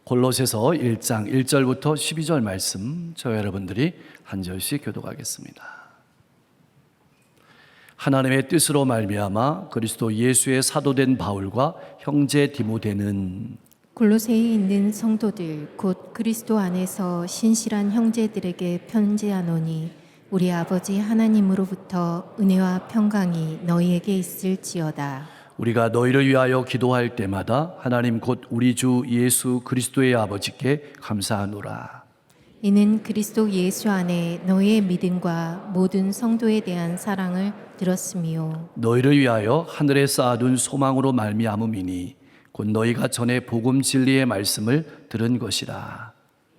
골로새서 1장 1절부터 12절 말씀 저와 여러분들이 한 절씩 교독하겠습니다. 하나님의 뜻으로 말미암아 그리스도 예수의 사도된 바울과 형제 디모데는 골로새에 있는 성도들 곧 그리스도 안에서 신실한 형제들에게 편지하노니 우리 아버지 하나님으로부터 은혜와 평강이 너희에게 있을지어다. 우리가 너희를 위하여 기도할 때마다 하나님 곧 우리 주 예수 그리스도의 아버지께 감사하노라. 이는 그리스도 예수 안에 너희의 믿음과 모든 성도에 대한 사랑을 들었으며 너희를 위하여 하늘에 쌓아둔 소망으로 말미암음이니 곧 너희가 전에 복음 진리의 말씀을 들은 것이라.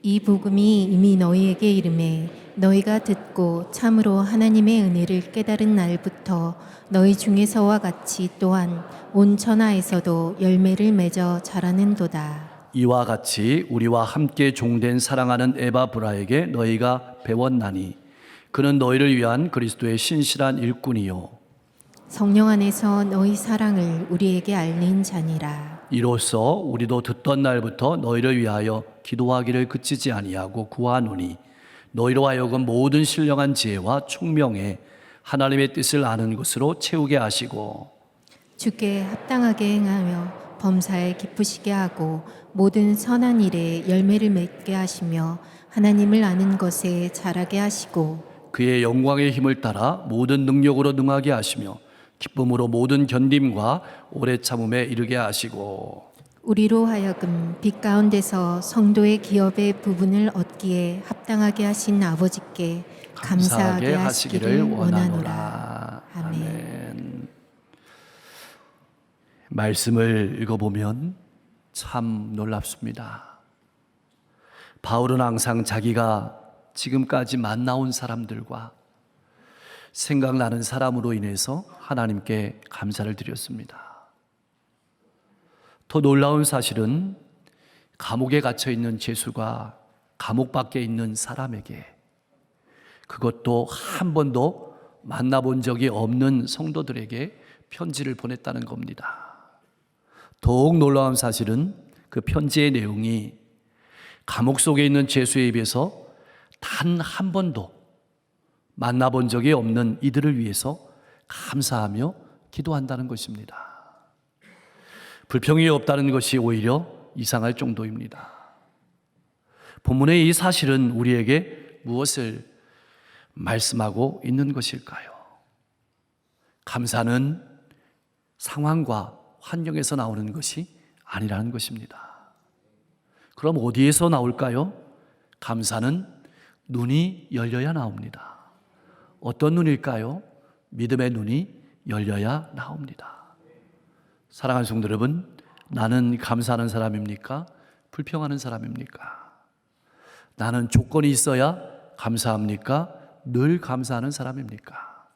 이 복음이 이미 너희에게 이름에 너희가 듣고 참으로 하나님의 은혜를 깨달은 날부터 너희 중에서와 같이 또한 온 천하에서도 열매를 맺어 자라는도다. 이와 같이 우리와 함께 종된 사랑하는 에바브라에게 너희가 배웠나니 그는 너희를 위한 그리스도의 신실한 일꾼이요 성령 안에서 너희 사랑을 우리에게 알린 자니라. 이로써 우리도 듣던 날부터 너희를 위하여 기도하기를 그치지 아니하고 구하노니 너희로 하여금 모든 신령한 지혜와 총명에 하나님의 뜻을 아는 것으로 채우게 하시고 주께 합당하게 행하며 범사에 기쁘시게 하고 모든 선한 일에 열매를 맺게 하시며 하나님을 아는 것에 자라게 하시고 그의 영광의 힘을 따라 모든 능력으로 능하게 하시며 기쁨으로 모든 견딤과 오래 참음에 이르게 하시고 우리로 하여금 빛 가운데서 성도의 기업의 부분을 얻기에 합당하게 하신 아버지께 감사하게 하시기를 원하노라. 아멘. 말씀을 읽어보면 참 놀랍습니다. 바울은 항상 자기가 지금까지 만나온 사람들과 생각나는 사람으로 인해서 하나님께 감사를 드렸습니다. 더 놀라운 사실은 감옥에 갇혀 있는 죄수가 감옥 밖에 있는 사람에게 그것도 한 번도 만나본 적이 없는 성도들에게 편지를 보냈다는 겁니다. 더욱 놀라운 사실은 그 편지의 내용이 감옥 속에 있는 죄수에 비해서 단 한 번도 만나본 적이 없는 이들을 위해서 감사하며 기도한다는 것입니다. 불평이 없다는 것이 오히려 이상할 정도입니다. 본문의 이 사실은 우리에게 무엇을 말씀하고 있는 것일까요? 감사는 상황과 환경에서 나오는 것이 아니라는 것입니다. 그럼 어디에서 나올까요? 감사는 눈이 열려야 나옵니다. 어떤 눈일까요? 믿음의 눈이 열려야 나옵니다. 사랑하는 성도 여러분, 나는 감사하는 사람입니까? 불평하는 사람입니까? 나는 조건이 있어야 감사합니까? 늘 감사하는 사람입니까?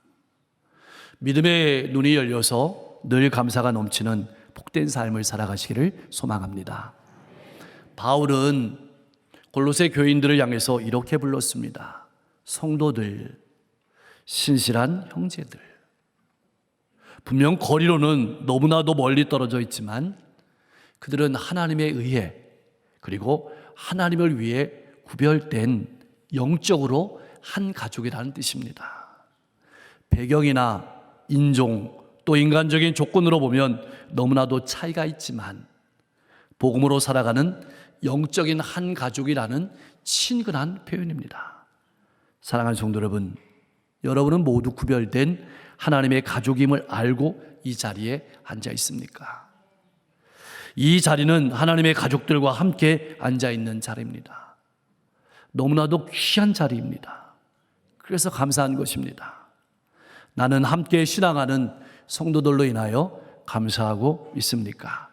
믿음의 눈이 열려서 늘 감사가 넘치는 복된 삶을 살아가시기를 소망합니다. 바울은 골로새 교인들을 향해서 이렇게 불렀습니다. 성도들, 신실한 형제들. 분명 거리로는 너무나도 멀리 떨어져 있지만 그들은 하나님에 의해 그리고 하나님을 위해 구별된 영적으로 한 가족이라는 뜻입니다. 배경이나 인종 또 인간적인 조건으로 보면 너무나도 차이가 있지만 복음으로 살아가는 영적인 한 가족이라는 친근한 표현입니다. 사랑하는 성도 여러분, 여러분은 모두 구별된 하나님의 가족임을 알고 이 자리에 앉아 있습니까? 이 자리는 하나님의 가족들과 함께 앉아 있는 자리입니다. 너무나도 귀한 자리입니다. 그래서 감사한 것입니다. 나는 함께 신앙하는 성도들로 인하여 감사하고 있습니까?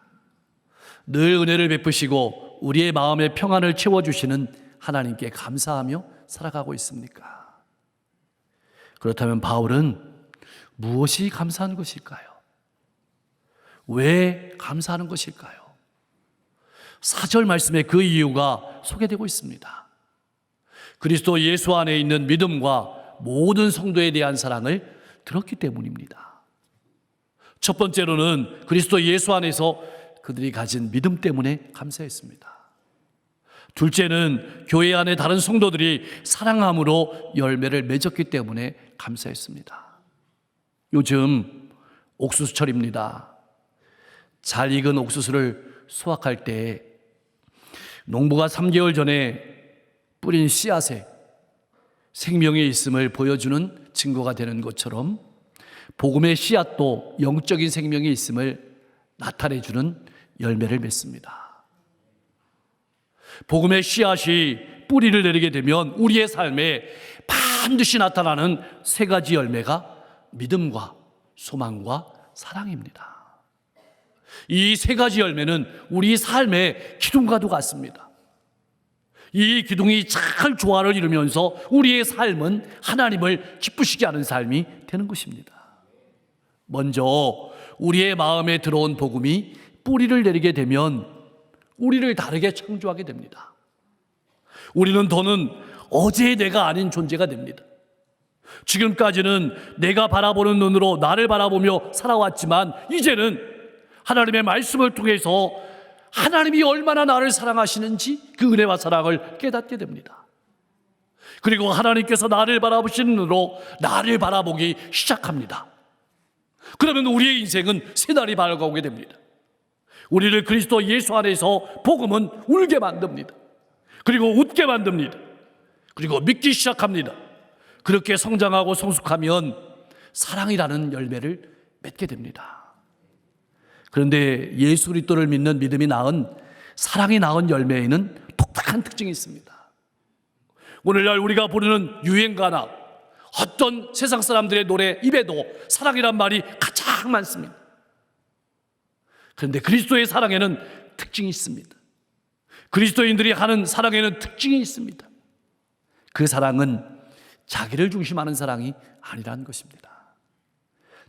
늘 은혜를 베푸시고 우리의 마음의 평안을 채워주시는 하나님께 감사하며 살아가고 있습니까? 그렇다면 바울은 무엇이 감사한 것일까요? 왜 감사하는 것일까요? 4절 말씀에 그 이유가 소개되고 있습니다. 그리스도 예수 안에 있는 믿음과 모든 성도에 대한 사랑을 들었기 때문입니다. 첫 번째로는 그리스도 예수 안에서 그들이 가진 믿음 때문에 감사했습니다. 둘째는 교회 안에 다른 성도들이 사랑함으로 열매를 맺었기 때문에 감사했습니다. 요즘 옥수수철입니다. 잘 익은 옥수수를 수확할 때 농부가 3개월 전에 뿌린 씨앗에 생명이 있음을 보여주는 증거가 되는 것처럼 복음의 씨앗도 영적인 생명이 있음을 나타내주는 열매를 맺습니다. 복음의 씨앗이 뿌리를 내리게 되면 우리의 삶에 반드시 나타나는 세 가지 열매가 믿음과 소망과 사랑입니다. 이 세 가지 열매는 우리 삶의 기둥과도 같습니다. 이 기둥이 잘 조화를 이루면서 우리의 삶은 하나님을 기쁘시게 하는 삶이 되는 것입니다. 먼저 우리의 마음에 들어온 복음이 뿌리를 내리게 되면 우리를 다르게 창조하게 됩니다. 우리는 더는 어제의 내가 아닌 존재가 됩니다. 지금까지는 내가 바라보는 눈으로 나를 바라보며 살아왔지만 이제는 하나님의 말씀을 통해서 하나님이 얼마나 나를 사랑하시는지 그 은혜와 사랑을 깨닫게 됩니다. 그리고 하나님께서 나를 바라보시는 눈으로 나를 바라보기 시작합니다. 그러면 우리의 인생은 새날이 밝아오게 됩니다. 우리를 그리스도 예수 안에서 복음은 울게 만듭니다. 그리고 웃게 만듭니다. 그리고 믿기 시작합니다. 그렇게 성장하고 성숙하면 사랑이라는 열매를 맺게 됩니다. 그런데 예수 그리스도를 믿는 믿음이 낳은 사랑이 낳은 열매에는 독특한 특징이 있습니다. 오늘날 우리가 부르는 유행가나 어떤 세상 사람들의 노래 입에도 사랑이란 말이 가장 많습니다. 그런데 그리스도의 사랑에는 특징이 있습니다. 그리스도인들이 하는 사랑에는 특징이 있습니다. 그 사랑은 자기를 중심하는 사랑이 아니라는 것입니다.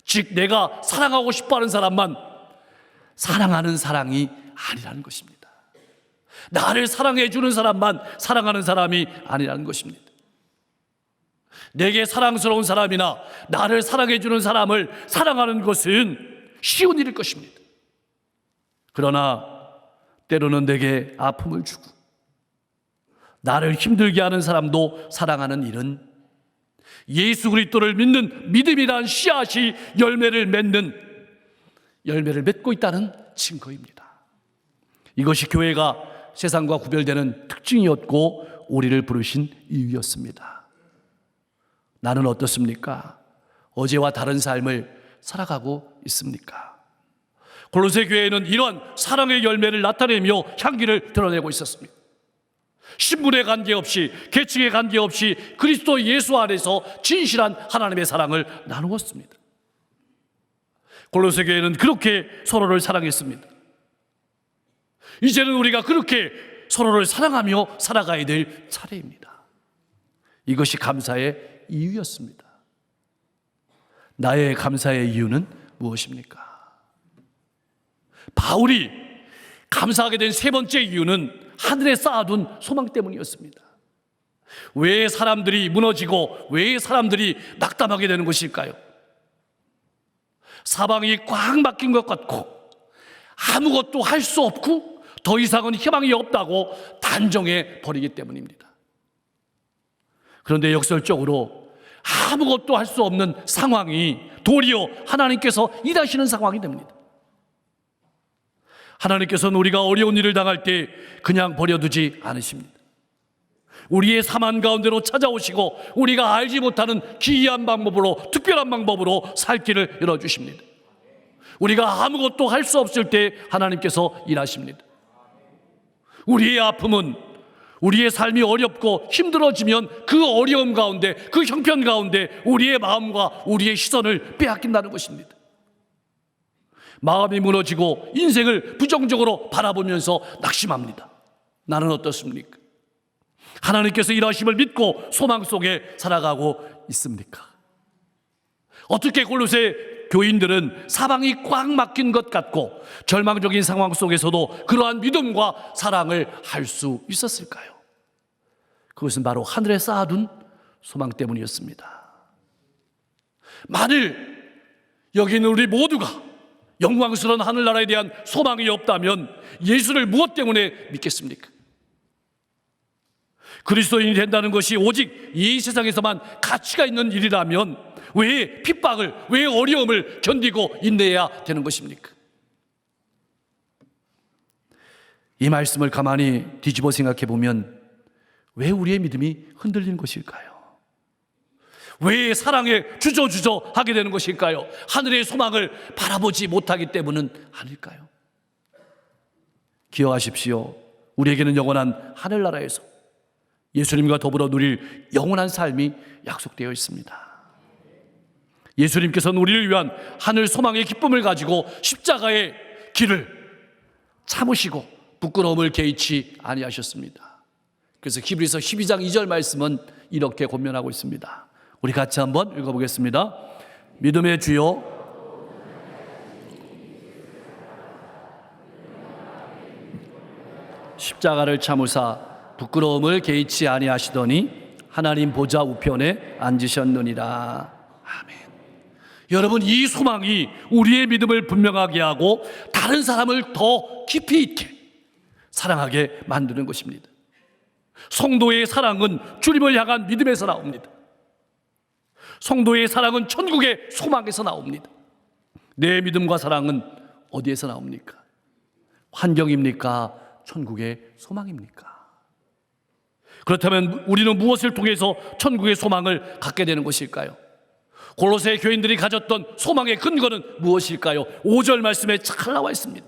즉 내가 사랑하고 싶어하는 사람만 사랑하는 사랑이 아니라는 것입니다. 나를 사랑해 주는 사람만 사랑하는 사람이 아니라는 것입니다. 내게 사랑스러운 사람이나 나를 사랑해 주는 사람을 사랑하는 것은 쉬운 일일 것입니다. 그러나 때로는 내게 아픔을 주고 나를 힘들게 하는 사람도 사랑하는 일은 예수 그리스도를 믿는 믿음이란 씨앗이 열매를 맺고 있다는 증거입니다. 이것이 교회가 세상과 구별되는 특징이었고 우리를 부르신 이유였습니다. 나는 어떻습니까? 어제와 다른 삶을 살아가고 있습니까? 골로새 교회는 이러한 사랑의 열매를 나타내며 향기를 드러내고 있었습니다. 신분에 관계없이 계층에 관계없이 그리스도 예수 안에서 진실한 하나님의 사랑을 나누었습니다. 골로새 교회는 그렇게 서로를 사랑했습니다. 이제는 우리가 그렇게 서로를 사랑하며 살아가야 될 차례입니다. 이것이 감사의 이유였습니다. 나의 감사의 이유는 무엇입니까? 바울이 감사하게 된 세 번째 이유는 하늘에 쌓아둔 소망 때문이었습니다. 왜 사람들이 무너지고 왜 사람들이 낙담하게 되는 것일까요? 사방이 꽉 막힌 것 같고 아무것도 할 수 없고 더 이상은 희망이 없다고 단정해 버리기 때문입니다. 그런데 역설적으로 아무것도 할 수 없는 상황이 도리어 하나님께서 일하시는 상황이 됩니다. 하나님께서는 우리가 어려운 일을 당할 때 그냥 버려두지 않으십니다. 우리의 삶 한가운데로 찾아오시고 우리가 알지 못하는 기이한 방법으로 특별한 방법으로 살 길을 열어주십니다. 우리가 아무것도 할 수 없을 때 하나님께서 일하십니다. 우리의 아픔은 우리의 삶이 어렵고 힘들어지면 그 어려움 가운데 그 형편 가운데 우리의 마음과 우리의 시선을 빼앗긴다는 것입니다. 마음이 무너지고 인생을 부정적으로 바라보면서 낙심합니다. 나는 어떻습니까? 하나님께서 일하심을 믿고 소망 속에 살아가고 있습니까? 어떻게 골로새 교인들은 사방이 꽉 막힌 것 같고 절망적인 상황 속에서도 그러한 믿음과 사랑을 할 수 있었을까요? 그것은 바로 하늘에 쌓아둔 소망 때문이었습니다. 만일 여기 있는 우리 모두가 영광스러운 하늘나라에 대한 소망이 없다면 예수를 무엇 때문에 믿겠습니까? 그리스도인이 된다는 것이 오직 이 세상에서만 가치가 있는 일이라면 왜 핍박을, 왜 어려움을 견디고 인내해야 되는 것입니까? 이 말씀을 가만히 뒤집어 생각해 보면 왜 우리의 믿음이 흔들리는 것일까요? 왜 사랑에 주저주저 하게 되는 것일까요? 하늘의 소망을 바라보지 못하기 때문은 아닐까요? 기억하십시오. 우리에게는 영원한 하늘나라에서 예수님과 더불어 누릴 영원한 삶이 약속되어 있습니다. 예수님께서는 우리를 위한 하늘 소망의 기쁨을 가지고 십자가의 길을 참으시고 부끄러움을 개의치 아니하셨습니다. 그래서 히브리서 12장 2절 말씀은 이렇게 권면하고 있습니다. 우리 같이 한번 읽어보겠습니다. 믿음의 주요 십자가를 참으사 부끄러움을 개의치 아니하시더니 하나님 보좌 우편에 앉으셨느니라. 아멘. 여러분, 이 소망이 우리의 믿음을 분명하게 하고 다른 사람을 더 깊이 있게 사랑하게 만드는 것입니다. 성도의 사랑은 주님을 향한 믿음에서 나옵니다. 성도의 사랑은 천국의 소망에서 나옵니다. 내 믿음과 사랑은 어디에서 나옵니까? 환경입니까? 천국의 소망입니까? 그렇다면 우리는 무엇을 통해서 천국의 소망을 갖게 되는 것일까요? 골로새 교인들이 가졌던 소망의 근거는 무엇일까요? 5절 말씀에 잘 나와 있습니다.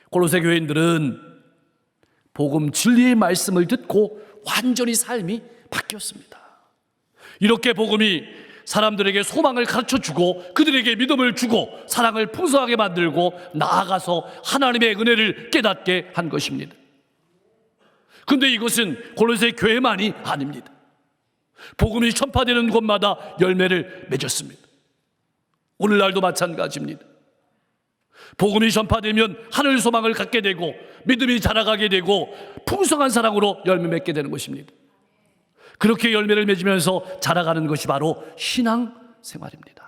골로새 교인들은 복음 진리의 말씀을 듣고 완전히 삶이 바뀌었습니다. 이렇게 복음이 사람들에게 소망을 가르쳐주고 그들에게 믿음을 주고 사랑을 풍성하게 만들고 나아가서 하나님의 은혜를 깨닫게 한 것입니다. 그런데 이것은 골로새 교회만이 아닙니다. 복음이 전파되는 곳마다 열매를 맺었습니다. 오늘날도 마찬가지입니다. 복음이 전파되면 하늘 소망을 갖게 되고 믿음이 자라가게 되고 풍성한 사랑으로 열매 맺게 되는 것입니다. 그렇게 열매를 맺으면서 자라가는 것이 바로 신앙 생활입니다.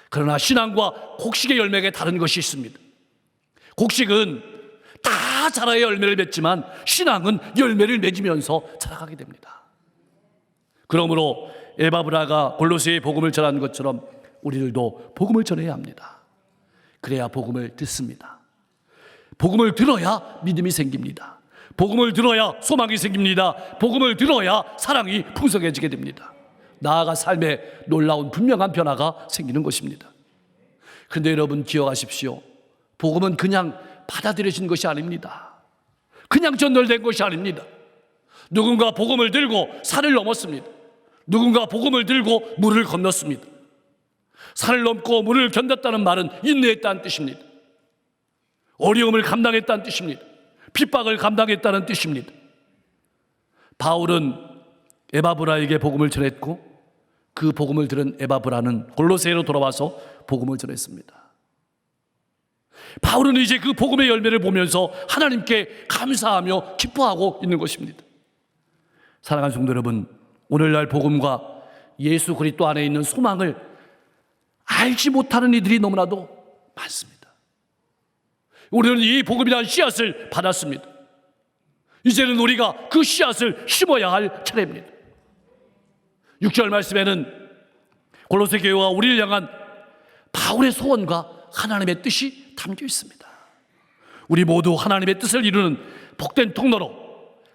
그러나 신앙과 곡식의 열매가 다른 것이 있습니다. 곡식은 다 자라야 열매를 맺지만 신앙은 열매를 맺으면서 자라가게 됩니다. 그러므로 에바브라가 골로새의 복음을 전한 것처럼 우리들도 복음을 전해야 합니다. 그래야 복음을 듣습니다. 복음을 들어야 믿음이 생깁니다. 복음을 들어야 소망이 생깁니다. 복음을 들어야 사랑이 풍성해지게 됩니다. 나아가 삶에 놀라운 분명한 변화가 생기는 것입니다. 그런데 여러분 기억하십시오. 복음은 그냥 받아들여진 것이 아닙니다. 그냥 전달된 것이 아닙니다. 누군가 복음을 들고 산을 넘었습니다. 누군가 복음을 들고 물을 건넜습니다. 산을 넘고 물을 견뎠다는 말은 인내했다는 뜻입니다. 어려움을 감당했다는 뜻입니다. 핍박을 감당했다는 뜻입니다. 바울은 에바브라에게 복음을 전했고 그 복음을 들은 에바브라는 골로새로 돌아와서 복음을 전했습니다. 바울은 이제 그 복음의 열매를 보면서 하나님께 감사하며 기뻐하고 있는 것입니다. 사랑하는 성도 여러분, 오늘날 복음과 예수 그리스도 안에 있는 소망을 알지 못하는 이들이 너무나도 많습니다. 우리는 이 복음이라는 씨앗을 받았습니다. 이제는 우리가 그 씨앗을 심어야 할 차례입니다. 6절 말씀에는 골로새 교회와 우리를 향한 바울의 소원과 하나님의 뜻이 담겨 있습니다. 우리 모두 하나님의 뜻을 이루는 복된 통로로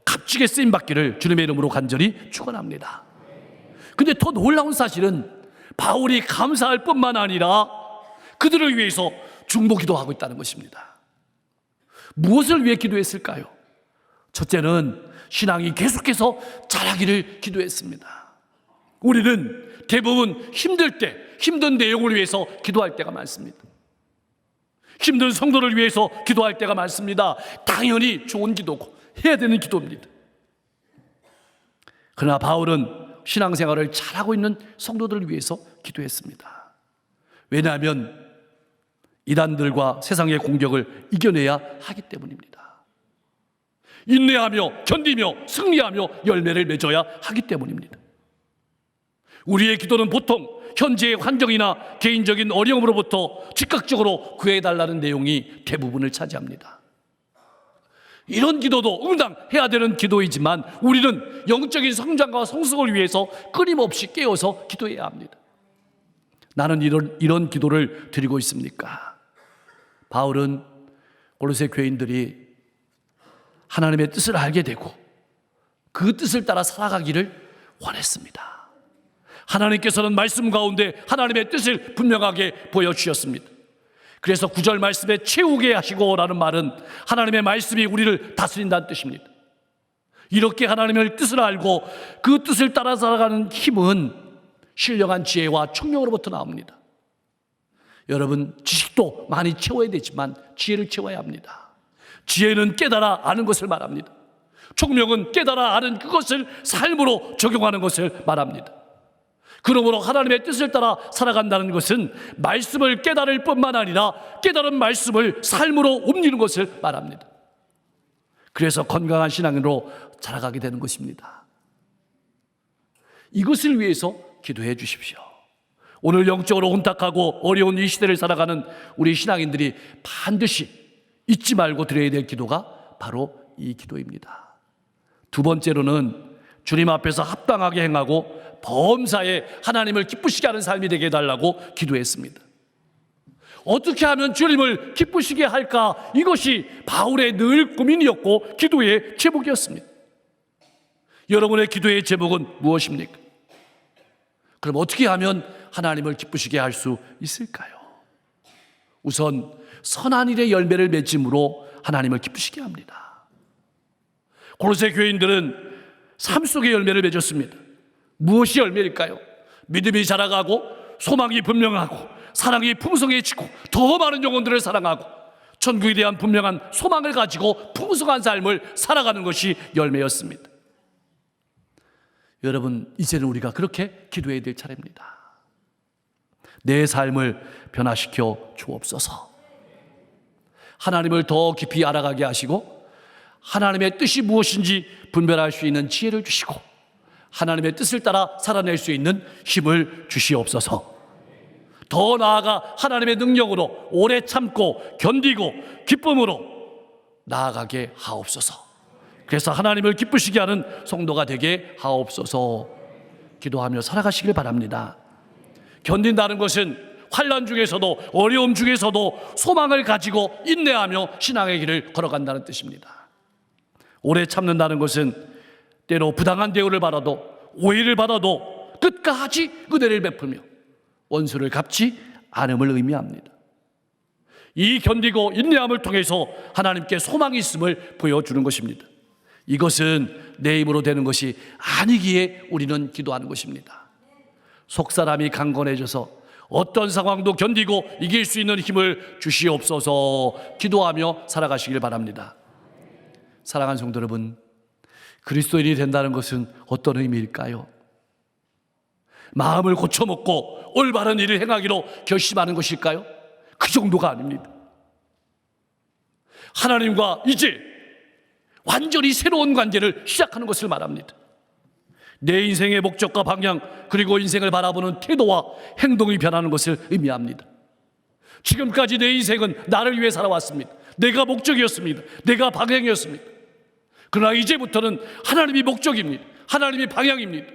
값지게 쓰임받기를 주님의 이름으로 간절히 축원합니다. 근데 더 놀라운 사실은 바울이 감사할 뿐만 아니라 그들을 위해서 중보기도 하고 있다는 것입니다. 무엇을 위해 기도했을까요? 첫째는 신앙이 계속해서 자라기를 기도했습니다. 우리는 대부분 힘들 때, 힘든 내용을 위해서 기도할 때가 많습니다. 힘든 성도를 위해서 기도할 때가 많습니다. 당연히 좋은 기도고 해야 되는 기도입니다. 그러나 바울은 신앙생활을 잘하고 있는 성도들을 위해서 기도했습니다. 왜냐하면 이단들과 세상의 공격을 이겨내야 하기 때문입니다. 인내하며 견디며 승리하며 열매를 맺어야 하기 때문입니다. 우리의 기도는 보통 현재의 환경이나 개인적인 어려움으로부터 즉각적으로 구해달라는 내용이 대부분을 차지합니다. 이런 기도도 응당해야 되는 기도이지만 우리는 영적인 성장과 성숙을 위해서 끊임없이 깨어서 기도해야 합니다. 나는 이런 기도를 드리고 있습니까? 바울은 골로새 교인들이 하나님의 뜻을 알게 되고 그 뜻을 따라 살아가기를 원했습니다. 하나님께서는 말씀 가운데 하나님의 뜻을 분명하게 보여주셨습니다. 그래서 9절 말씀에 채우게 하시고 라는 말은 하나님의 말씀이 우리를 다스린다는 뜻입니다. 이렇게 하나님의 뜻을 알고 그 뜻을 따라 살아가는 힘은 신령한 지혜와 총명으로부터 나옵니다. 여러분, 지식도 많이 채워야 되지만 지혜를 채워야 합니다. 지혜는 깨달아 아는 것을 말합니다. 총명은 깨달아 아는 그것을 삶으로 적용하는 것을 말합니다. 그러므로 하나님의 뜻을 따라 살아간다는 것은 말씀을 깨달을 뿐만 아니라 깨달은 말씀을 삶으로 옮기는 것을 말합니다. 그래서 건강한 신앙으로 자라가게 되는 것입니다. 이것을 위해서 기도해 주십시오. 오늘 영적으로 혼탁하고 어려운 이 시대를 살아가는 우리 신앙인들이 반드시 잊지 말고 드려야 될 기도가 바로 이 기도입니다. 두 번째로는 주님 앞에서 합당하게 행하고 범사에 하나님을 기쁘시게 하는 삶이 되게 해달라고 기도했습니다. 어떻게 하면 주님을 기쁘시게 할까? 이것이 바울의 늘 고민이었고 기도의 제목이었습니다. 여러분의 기도의 제목은 무엇입니까? 그럼 어떻게 하면 하나님을 기쁘시게 할 수 있을까요? 우선 선한 일의 열매를 맺음으로 하나님을 기쁘시게 합니다. 골로새 교인들은 삶 속의 열매를 맺었습니다. 무엇이 열매일까요? 믿음이 자라가고 소망이 분명하고 사랑이 풍성해지고 더 많은 영혼들을 사랑하고 천국에 대한 분명한 소망을 가지고 풍성한 삶을 살아가는 것이 열매였습니다. 여러분, 이제는 우리가 그렇게 기도해야 될 차례입니다. 내 삶을 변화시켜 주옵소서. 하나님을 더 깊이 알아가게 하시고 하나님의 뜻이 무엇인지 분별할 수 있는 지혜를 주시고 하나님의 뜻을 따라 살아낼 수 있는 힘을 주시옵소서. 더 나아가 하나님의 능력으로 오래 참고 견디고 기쁨으로 나아가게 하옵소서. 그래서 하나님을 기쁘시게 하는 성도가 되게 하옵소서. 기도하며 살아가시길 바랍니다. 견딘다는 것은 환난 중에서도 어려움 중에서도 소망을 가지고 인내하며 신앙의 길을 걸어간다는 뜻입니다. 오래 참는다는 것은 때로 부당한 대우를 받아도 오해를 받아도 끝까지 은혜를 베풀며 원수를 갚지 않음을 의미합니다. 이 견디고 인내함을 통해서 하나님께 소망이 있음을 보여주는 것입니다. 이것은 내 힘으로 되는 것이 아니기에 우리는 기도하는 것입니다. 속사람이 강건해져서 어떤 상황도 견디고 이길 수 있는 힘을 주시옵소서. 기도하며 살아가시길 바랍니다. 사랑하는 성도 여러분, 그리스도인이 된다는 것은 어떤 의미일까요? 마음을 고쳐먹고 올바른 일을 행하기로 결심하는 것일까요? 그 정도가 아닙니다. 하나님과 이제 완전히 새로운 관계를 시작하는 것을 말합니다. 내 인생의 목적과 방향 그리고 인생을 바라보는 태도와 행동이 변하는 것을 의미합니다. 지금까지 내 인생은 나를 위해 살아왔습니다. 내가 목적이었습니다. 내가 방향이었습니다. 그러나 이제부터는 하나님이 목적입니다. 하나님이 방향입니다.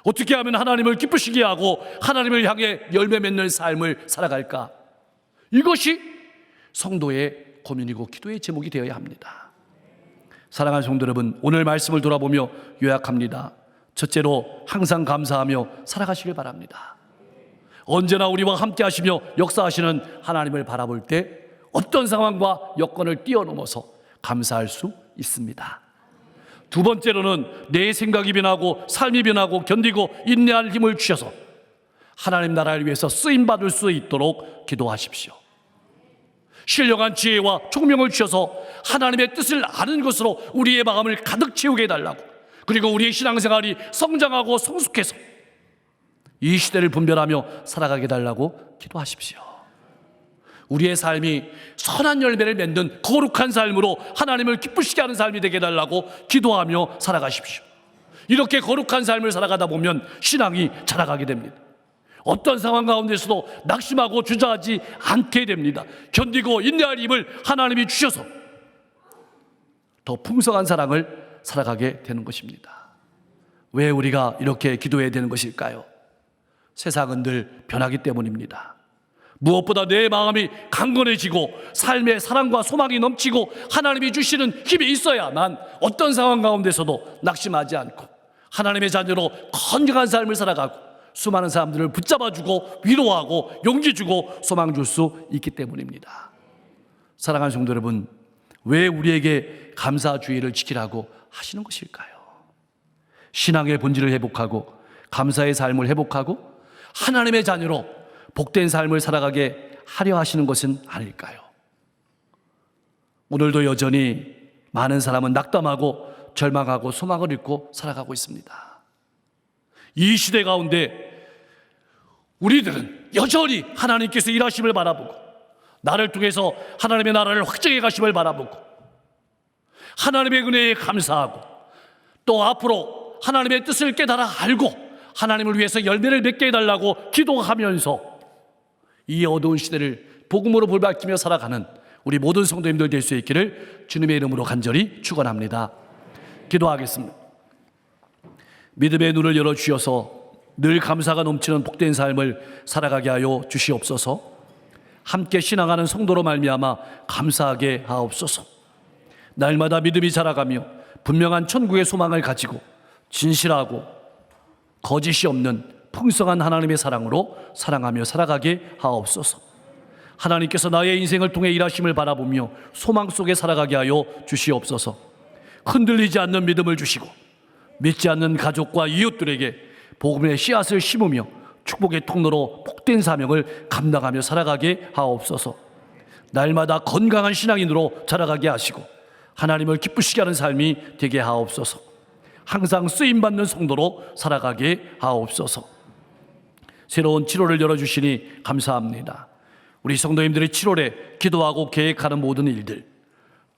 어떻게 하면 하나님을 기쁘시게 하고 하나님을 향해 열매 맺는 삶을 살아갈까? 이것이 성도의 고민이고 기도의 제목이 되어야 합니다. 사랑하는 성도 여러분, 오늘 말씀을 돌아보며 요약합니다. 첫째로 항상 감사하며 살아가시길 바랍니다. 언제나 우리와 함께 하시며 역사하시는 하나님을 바라볼 때 어떤 상황과 여건을 뛰어넘어서 감사할 수 있습니다. 두 번째로는 내 생각이 변하고 삶이 변하고 견디고 인내할 힘을 주셔서 하나님 나라를 위해서 쓰임받을 수 있도록 기도하십시오. 신령한 지혜와 총명을 주셔서 하나님의 뜻을 아는 것으로 우리의 마음을 가득 채우게 해달라고, 그리고 우리의 신앙생활이 성장하고 성숙해서 이 시대를 분별하며 살아가게 해달라고 기도하십시오. 우리의 삶이 선한 열매를 맺는 거룩한 삶으로 하나님을 기쁘시게 하는 삶이 되게 해달라고 기도하며 살아가십시오. 이렇게 거룩한 삶을 살아가다 보면 신앙이 자라가게 됩니다. 어떤 상황 가운데서도 낙심하고 주저하지 않게 됩니다. 견디고 인내할 힘을 하나님이 주셔서 더 풍성한 사랑을 살아가게 되는 것입니다. 왜 우리가 이렇게 기도해야 되는 것일까요? 세상은 늘 변하기 때문입니다. 무엇보다 내 마음이 강건해지고 삶의 사랑과 소망이 넘치고 하나님이 주시는 힘이 있어야만 어떤 상황 가운데서도 낙심하지 않고 하나님의 자녀로 건강한 삶을 살아가고 수많은 사람들을 붙잡아주고 위로하고 용기 주고 소망 줄 수 있기 때문입니다. 사랑하는 성도 여러분, 왜 우리에게 감사주의를 지키라고 하시는 것일까요? 신앙의 본질을 회복하고 감사의 삶을 회복하고 하나님의 자녀로 복된 삶을 살아가게 하려 하시는 것은 아닐까요? 오늘도 여전히 많은 사람은 낙담하고 절망하고 소망을 잃고 살아가고 있습니다. 이 시대 가운데 우리들은 여전히 하나님께서 일하심을 바라보고 나를 통해서 하나님의 나라를 확정해 가심을 바라보고 하나님의 은혜에 감사하고 또 앞으로 하나님의 뜻을 깨달아 알고 하나님을 위해서 열매를 맺게 해달라고 기도하면서 이 어두운 시대를 복음으로 불밝히며 살아가는 우리 모든 성도님들 될 수 있기를 주님의 이름으로 간절히 축원합니다. 기도하겠습니다. 믿음의 눈을 열어주셔서 늘 감사가 넘치는 복된 삶을 살아가게 하여 주시옵소서. 함께 신앙하는 성도로 말미암아 감사하게 하옵소서. 날마다 믿음이 자라가며 분명한 천국의 소망을 가지고 진실하고 거짓이 없는 풍성한 하나님의 사랑으로 사랑하며 살아가게 하옵소서. 하나님께서 나의 인생을 통해 일하심을 바라보며 소망 속에 살아가게 하여 주시옵소서. 흔들리지 않는 믿음을 주시고 믿지 않는 가족과 이웃들에게 복음의 씨앗을 심으며 축복의 통로로 복된 사명을 감당하며 살아가게 하옵소서. 날마다 건강한 신앙인으로 자라가게 하시고 하나님을 기쁘시게 하는 삶이 되게 하옵소서. 항상 쓰임받는 성도로 살아가게 하옵소서. 새로운 7월을 열어주시니 감사합니다. 우리 성도님들의 7월에 기도하고 계획하는 모든 일들,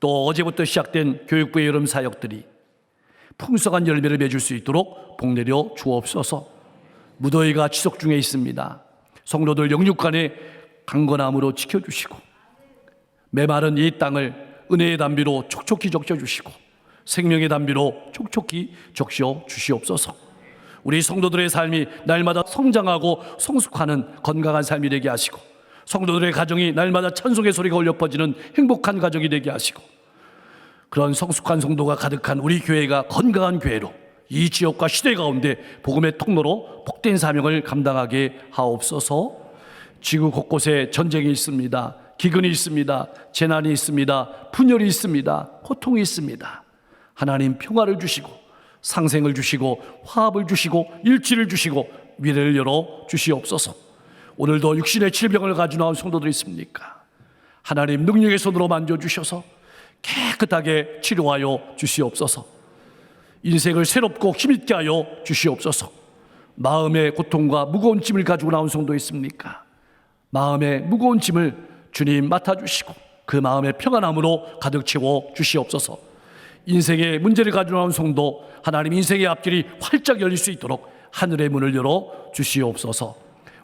또 어제부터 시작된 교육부의 여름 사역들이 풍성한 열매를 맺을 수 있도록 복내려 주옵소서. 무더위가 지속 중에 있습니다. 성도들 영육간에 강건함으로 지켜주시고 메마른 이 땅을 은혜의 담비로 촉촉히 적셔주시고 생명의 담비로 촉촉히 적셔 주시옵소서. 우리 성도들의 삶이 날마다 성장하고 성숙하는 건강한 삶이 되게 하시고 성도들의 가정이 날마다 찬송의 소리가 울려 퍼지는 행복한 가정이 되게 하시고 그런 성숙한 성도가 가득한 우리 교회가 건강한 교회로 이 지역과 시대 가운데 복음의 통로로 복된 사명을 감당하게 하옵소서. 지구 곳곳에 전쟁이 있습니다. 기근이 있습니다. 재난이 있습니다. 분열이 있습니다. 고통이 있습니다. 하나님 평화를 주시고 상생을 주시고 화합을 주시고 일치를 주시고 미래를 열어 주시옵소서. 오늘도 육신의 질병을 가지고 나온 성도들이 있습니까? 하나님 능력의 손으로 만져주셔서 깨끗하게 치료하여 주시옵소서. 인생을 새롭고 힘있게 하여 주시옵소서. 마음의 고통과 무거운 짐을 가지고 나온 성도 있습니까? 마음의 무거운 짐을 주님 맡아주시고 그 마음의 평안함으로 가득 채워 주시옵소서. 인생의 문제를 가지고 나온 성도 하나님 인생의 앞길이 활짝 열릴 수 있도록 하늘의 문을 열어 주시옵소서.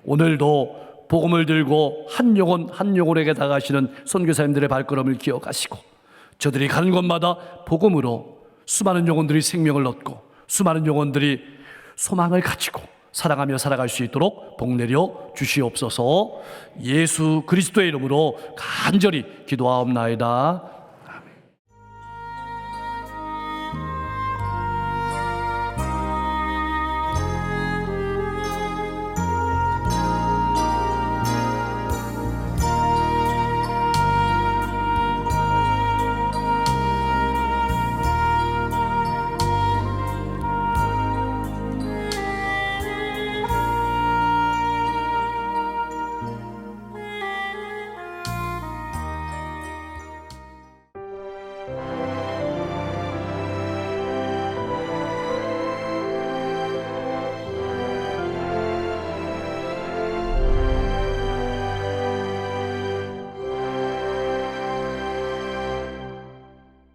오늘도 복음을 들고 한 영혼 한 영혼에게 다가가시는 선교사님들의 발걸음을 기억하시고 저들이 가는 곳마다 복음으로 수많은 영혼들이 생명을 얻고 수많은 영혼들이 소망을 가지고 사랑하며 살아갈 수 있도록 복내려 주시옵소서. 예수 그리스도의 이름으로 간절히 기도하옵나이다.